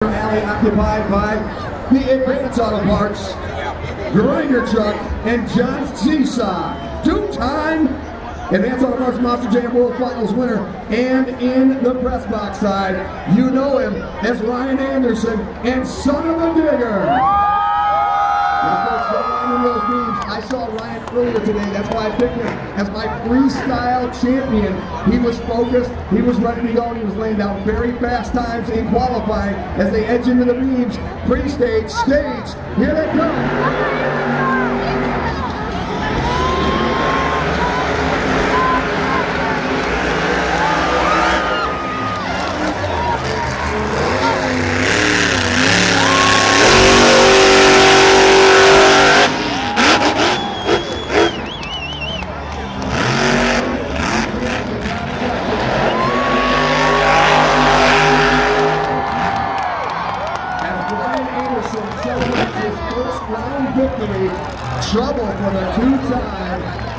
Alley occupied by the Advance Auto Parts, Grinder Truck, and John Seasock. Two-time Advance Auto Parts Monster Jam World Finals winner. And in the press box side, you know him as Ryan Anderson and Son of a Digger. Now, folks, don't mind in those beams. I saw Ryan earlier today. That's why I picked him as my freestyle champion. He was focused. He was ready to go. He was laying down very fast times in qualifying as they edge into the beams. Pre-stage, stage. Here they come. Celebrates his first round victory. Trouble for the two-time